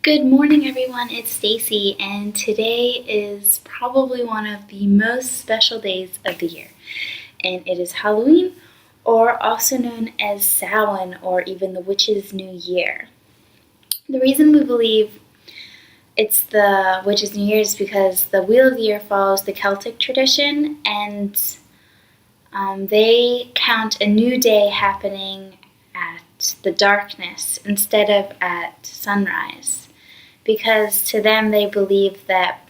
Good morning, everyone. It's Stacy, and today is probably one of the most special days of the year. And it is Halloween, or also known as Samhain, or even the Witch's New Year. The reason we believe it's the Witch's New Year is because the Wheel of the Year follows the Celtic tradition, and they count a new day happening at the darkness instead of at sunrise. Because to them they believe that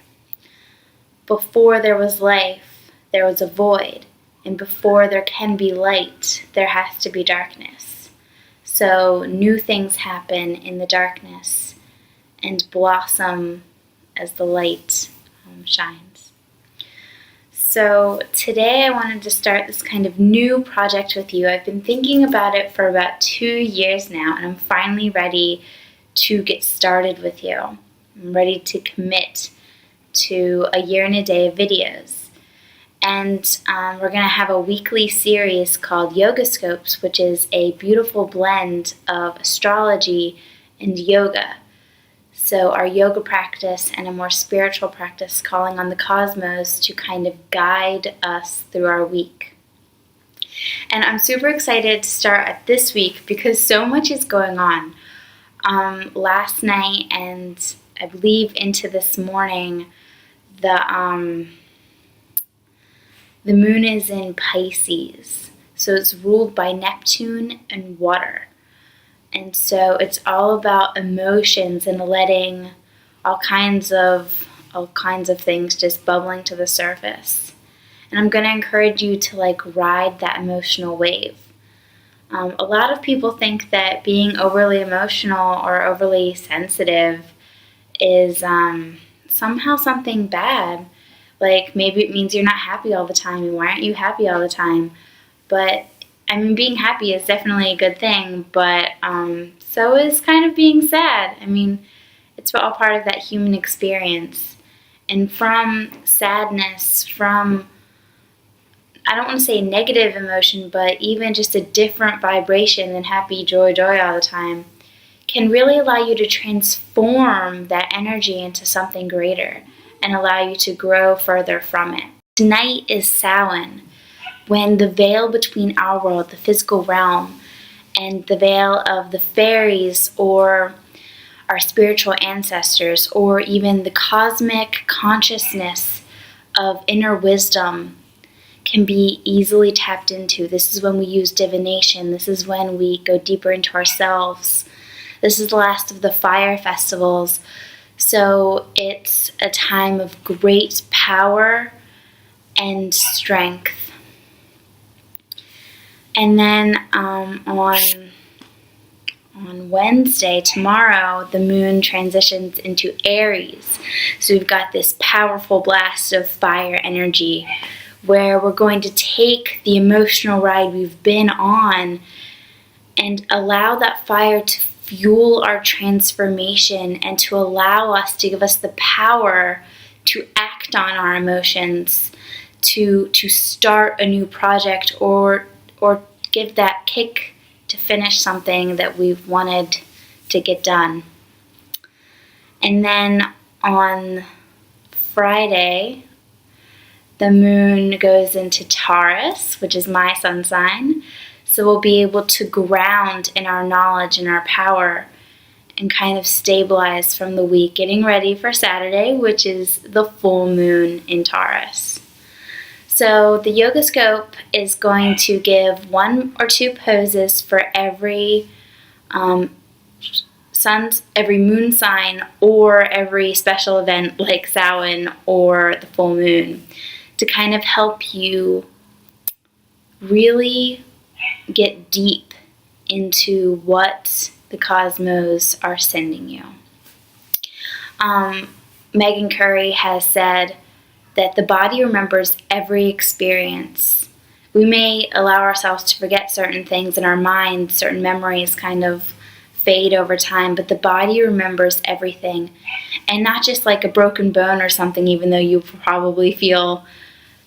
before there was life, there was a void, and before there can be light, there has to be darkness. So new things happen in the darkness and blossom as the light shines. So today I wanted to start this kind of new project with you. I've been thinking about it for about 2 years now, and I'm finally ready to get started with you. I'm ready to commit to a year and a day of videos. And we're going to have a weekly series called Yogascopes, which is a beautiful blend of astrology and yoga. So our yoga practice and a more spiritual practice calling on the cosmos to kind of guide us through our week. And I'm super excited to start at this week because so much is going on. Last night and I believe into this morning, the moon is in Pisces, so it's ruled by Neptune and water, and so it's all about emotions and letting all kinds of things just bubbling to the surface. And I'm going to encourage you to ride that emotional wave. A lot of people think that being overly emotional or overly sensitive is somehow something bad. Like maybe it means you're not happy all the time, and why aren't you happy all the time? But I mean, being happy is definitely a good thing, but so is kind of being sad. I mean, it's all part of that human experience. And from sadness, from I don't want to say negative emotion, but even just a different vibration than happy, joy all the time, can really allow you to transform that energy into something greater and allow you to grow further from it. Tonight is Samhain, when the veil between our world, the physical realm, and the veil of the fairies or our spiritual ancestors, or even the cosmic consciousness of inner wisdom can be easily tapped into. This is when we use divination. This is when we go deeper into ourselves. This is the last of the fire festivals. So it's a time of great power and strength. And then on Wednesday, tomorrow, the moon transitions into Aries. So we've got this powerful blast of fire energy where we're going to take the emotional ride we've been on and allow that fire to fuel our transformation and to allow us, to give us the power to act on our emotions, to start a new project or give that kick to finish something that we've wanted to get done. And then on Friday, the moon goes into Taurus, which is my sun sign, so we'll be able to ground in our knowledge and our power and kind of stabilize from the week, getting ready for Saturday, which is the full moon in Taurus. So the Yogascope is going to give 1 or 2 poses for every every moon sign or every special event like Samhain or the full moon, to kind of help you really get deep into what the cosmos are sending you. Megan Curry has said that the body remembers every experience. We may allow ourselves to forget certain things in our minds, certain memories kind of fade over time, but the body remembers everything. And not just like a broken bone or something, even though you probably feel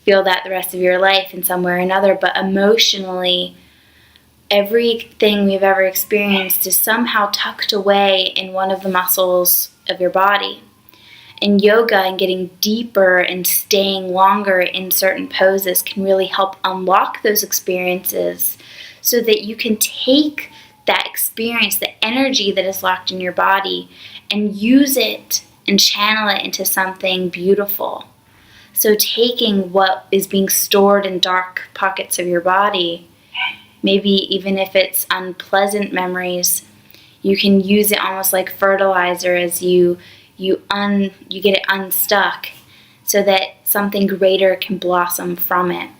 that the rest of your life in some way or another, but emotionally, everything we've ever experienced is somehow tucked away in one of the muscles of your body. And yoga and getting deeper and staying longer in certain poses can really help unlock those experiences so that you can take that experience, the energy that is locked in your body, and use it and channel it into something beautiful. So taking what is being stored in dark pockets of your body, maybe even if it's unpleasant memories, you can use it almost like fertilizer as you get it unstuck so that something greater can blossom from it.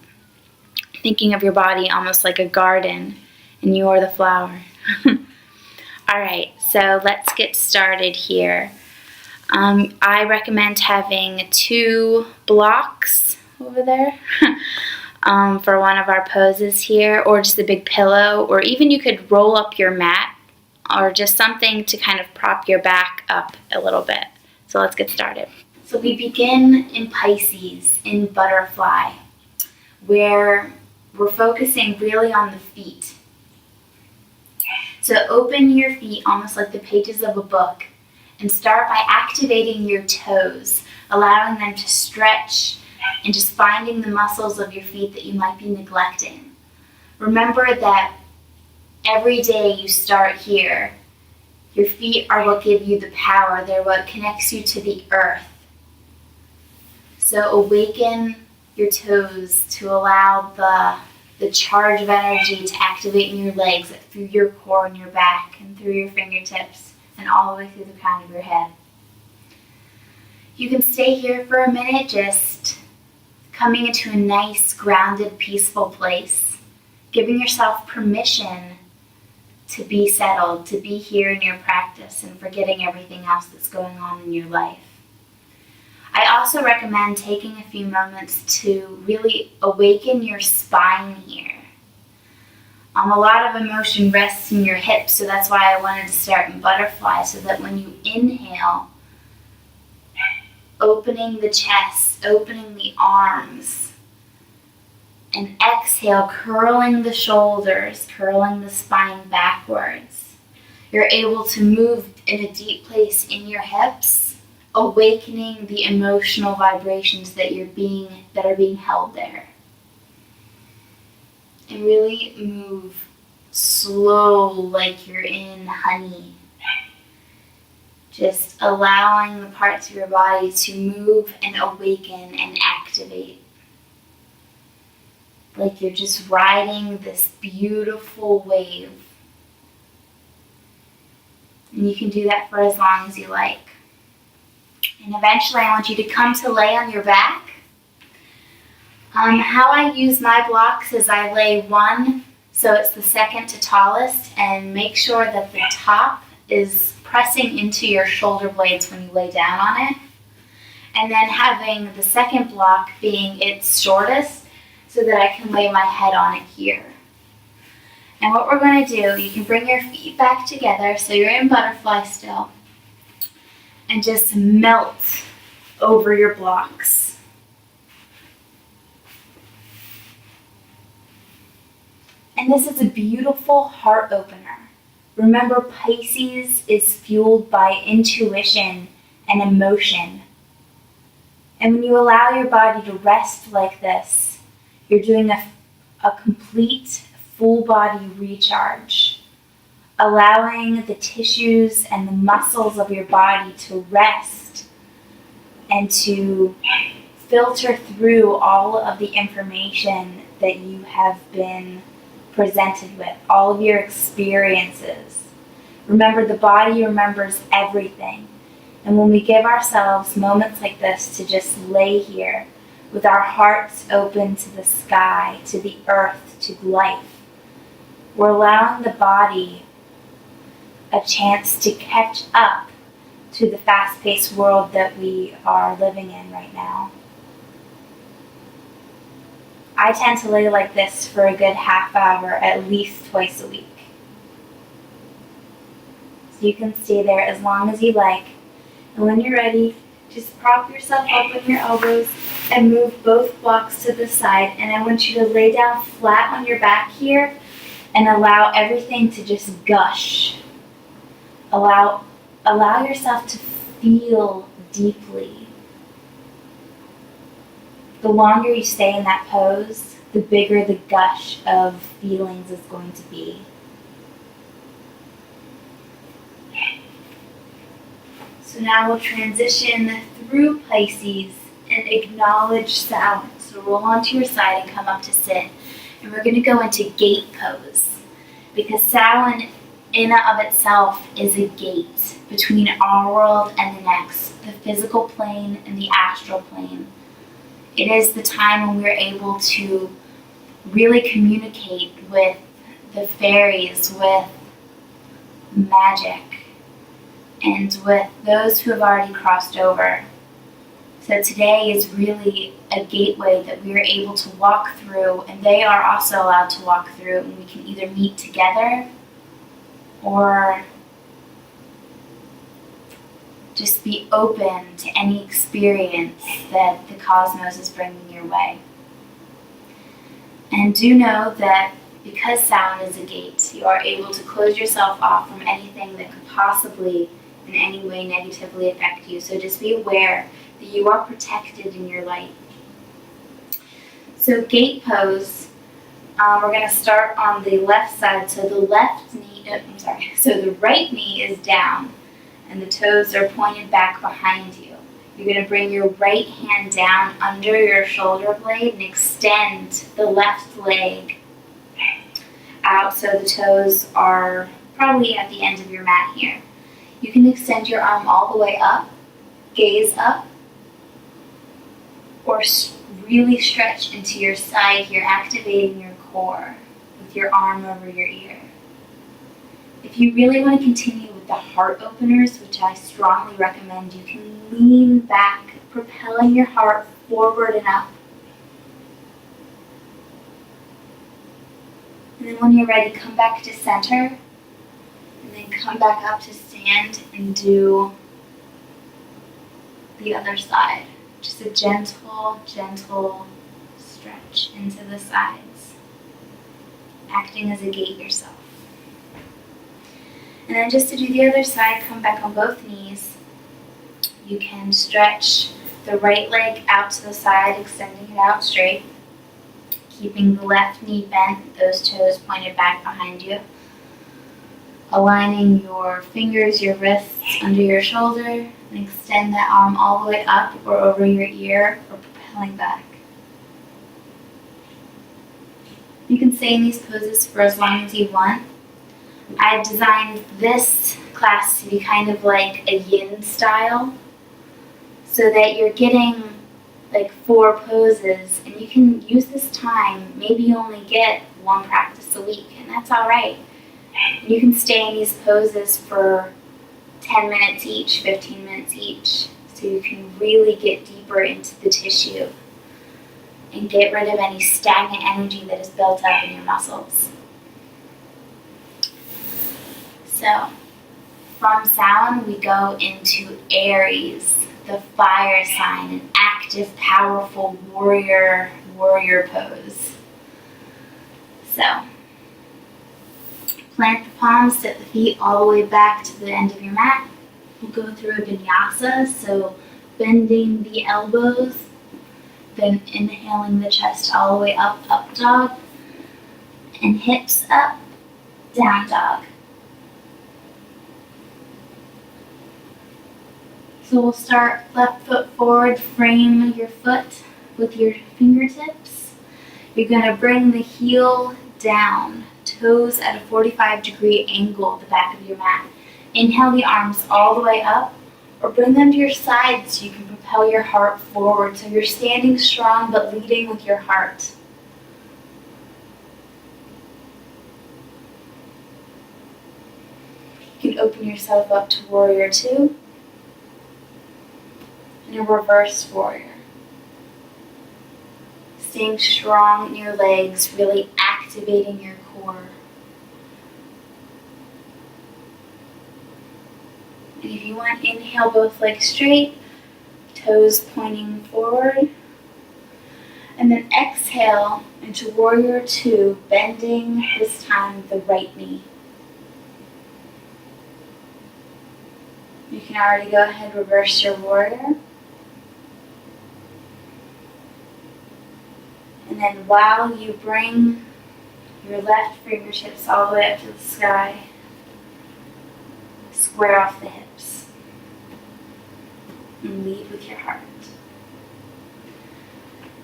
Thinking of your body almost like a garden and you are the flower. All right, so let's get started here. I recommend having 2 blocks over there for one of our poses here, or just a big pillow, or even you could roll up your mat or just something to kind of prop your back up a little bit. So let's get started. So we begin in Pisces, in butterfly, where we're focusing really on the feet. So open your feet almost like the pages of a book and start by activating your toes, allowing them to stretch and just finding the muscles of your feet that you might be neglecting. Remember that every day you start here. Your feet are what give you the power. They're what connects you to the earth. So awaken your toes to allow the charge of energy to activate in your legs, through your core and your back, and through your fingertips, and all the way through the crown of your head. You can stay here for a minute, just coming into a nice, grounded, peaceful place, giving yourself permission to be settled, to be here in your practice and forgetting everything else that's going on in your life. I also recommend taking a few moments to really awaken your spine here. A lot of emotion rests in your hips, so that's why I wanted to start in butterfly, so that when you inhale, opening the chest, opening the arms, and exhale, curling the shoulders, curling the spine backwards. You're able to move in a deep place in your hips, awakening the emotional vibrations that are being held there. And really move slow, like you're in honey. Just allowing the parts of your body to move and awaken and activate. Like you're just riding this beautiful wave. And you can do that for as long as you like. And eventually I want you to come to lay on your back. How I use my blocks is I lay one, so it's the second to tallest, and make sure that the top is pressing into your shoulder blades when you lay down on it. And then having the second block being its shortest, so that I can lay my head on it here. And what we're going to do, you can bring your feet back together, so you're in butterfly still, and just melt over your blocks. And this is a beautiful heart opener. Remember, Pisces is fueled by intuition and emotion. And when you allow your body to rest like this, you're doing a complete full body recharge, allowing the tissues and the muscles of your body to rest and to filter through all of the information that you have been presented with, all of your experiences. Remember, the body remembers everything. And when we give ourselves moments like this to just lay here with our hearts open to the sky, to the earth, to life, we're allowing the body a chance to catch up to the fast-paced world that we are living in right now. I tend to lay like this for a good half hour, at least twice a week. So you can stay there as long as you like. And when you're ready, just prop yourself up on your elbows and move both blocks to the side. And I want you to lay down flat on your back here and allow everything to just gush. Allow yourself to feel deeply. The longer you stay in that pose, the bigger the gush of feelings is going to be. So now we'll transition through Pisces and acknowledge Samhain. So roll onto your side and come up to sit. And we're going to go into gate pose, because Samhain in and of itself is a gate between our world and the next, the physical plane and the astral plane. It is the time when we're able to really communicate with the fairies, with magic, and with those who have already crossed over. So today is really a gateway that we are able to walk through, and they are also allowed to walk through, and we can either meet together or just be open to any experience that the cosmos is bringing your way. And do know that because sound is a gate, you are able to close yourself off from anything that could possibly in any way negatively affect you. So just be aware that you are protected in your light. So gate pose, we're going to start on the left side. So the so the right knee is down and the toes are pointed back behind you. You're going to bring your right hand down under your shoulder blade and extend the left leg out so the toes are probably at the end of your mat here. You can extend your arm all the way up, gaze up, or really stretch into your side here, activating your core with your arm over your ear. If you really want to continue with the heart openers, which I strongly recommend, you can lean back, propelling your heart forward and up. And then when you're ready, come back to center, and then come back up to stand and do the other side. Just a gentle, gentle stretch into the sides, acting as a gate yourself. And then just to do the other side, come back on both knees. You can stretch the right leg out to the side, extending it out straight, keeping the left knee bent, those toes pointed back behind you. Aligning your fingers, your wrists under your shoulder, and extend that arm all the way up or over your ear or propelling back. You can stay in these poses for as long as you want. I designed this class to be kind of like a yin style, so that you're getting like 4 poses, and you can use this time. Maybe you only get 1 practice a week, and that's all right. You can stay in these poses for 10 minutes each, 15 minutes each, so you can really get deeper into the tissue and get rid of any stagnant energy that is built up in your muscles. So, from Samhain, we go into Aries, the fire sign, an active, powerful warrior pose. So, plant the palms, sit the feet all the way back to the end of your mat. We'll go through a vinyasa, so bending the elbows, then inhaling the chest all the way up, up dog, and hips up, down dog. So we'll start left foot forward, frame your foot with your fingertips. You're going to bring the heel down, toes at a 45-degree angle at the back of your mat. Inhale the arms all the way up, or bring them to your sides so you can propel your heart forward. So you're standing strong but leading with your heart. You can open yourself up to warrior 2. And a reverse warrior. Staying strong in your legs, really activating your core. And if you want, inhale both legs straight, toes pointing forward. And then exhale into Warrior Two, bending this time the right knee. You can already go ahead, reverse your warrior. And then while you bring your left fingertips all the way up to the sky, square off the hips. And lead with your heart.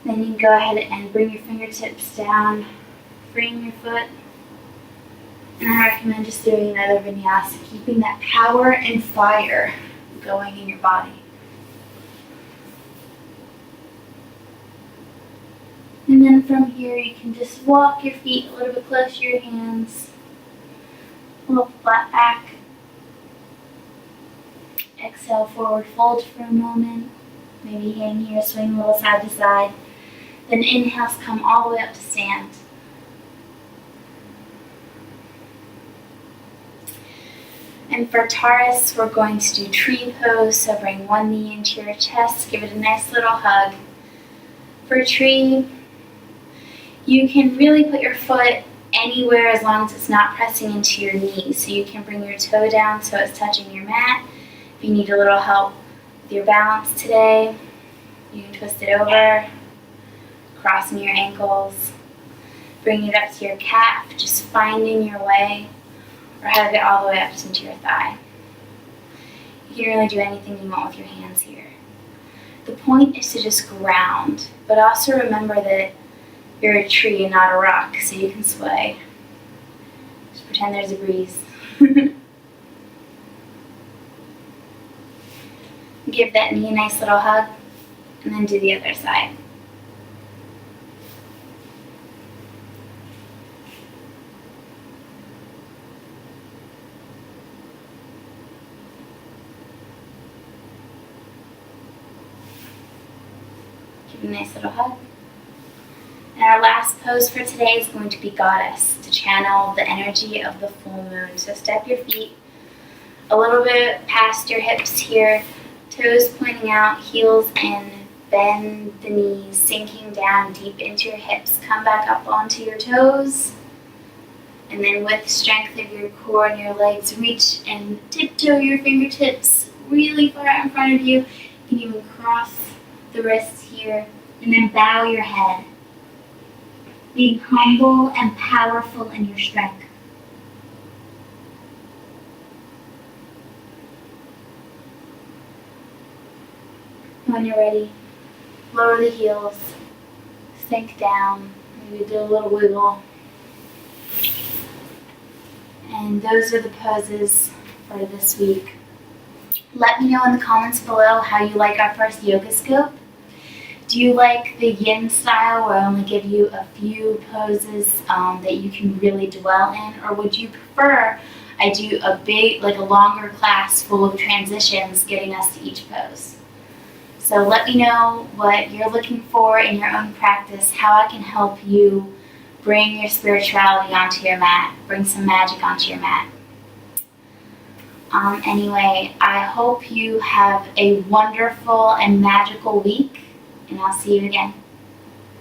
Then you can go ahead and bring your fingertips down, freeing your foot. And I recommend just doing another vinyasa, keeping that power and fire going in your body. And then from here, you can just walk your feet a little bit closer to your hands. A little flat back. Exhale, forward fold for a moment. Maybe hang here, swing a little side to side. Then inhales, come all the way up to stand. And for Taurus, we're going to do tree pose. So bring one knee into your chest, give it a nice little hug. For tree, you can really put your foot anywhere as long as it's not pressing into your knee. So you can bring your toe down so it's touching your mat. If you need a little help with your balance today, you can twist it over, crossing your ankles, bring it up to your calf, just finding your way, or hug it all the way up into your thigh. You can really do anything you want with your hands here. The point is to just ground, but also remember that you're a tree and not a rock, so you can sway. Just pretend there's a breeze. Give that knee a nice little hug, and then do the other side. Give a nice little hug. And our last pose for today is going to be Goddess, to channel the energy of the full moon. So step your feet a little bit past your hips here, toes pointing out, heels in, bend the knees, sinking down deep into your hips. Come back up onto your toes. And then with strength of your core and your legs, reach and tiptoe your fingertips really far out in front of you. You can even cross the wrists here. And then bow your head. Being humble and powerful in your strength. When you're ready, lower the heels, sink down, maybe do a little wiggle. And those are the poses for this week. Let me know in the comments below how you like our first Yogascope. Do you like the yin style where I only give you a few poses that you can really dwell in? Or would you prefer I do a big, like a longer class full of transitions getting us to each pose? So let me know what you're looking for in your own practice, how I can help you bring your spirituality onto your mat, bring some magic onto your mat. Anyway, I hope you have a wonderful and magical week, and I'll see you again.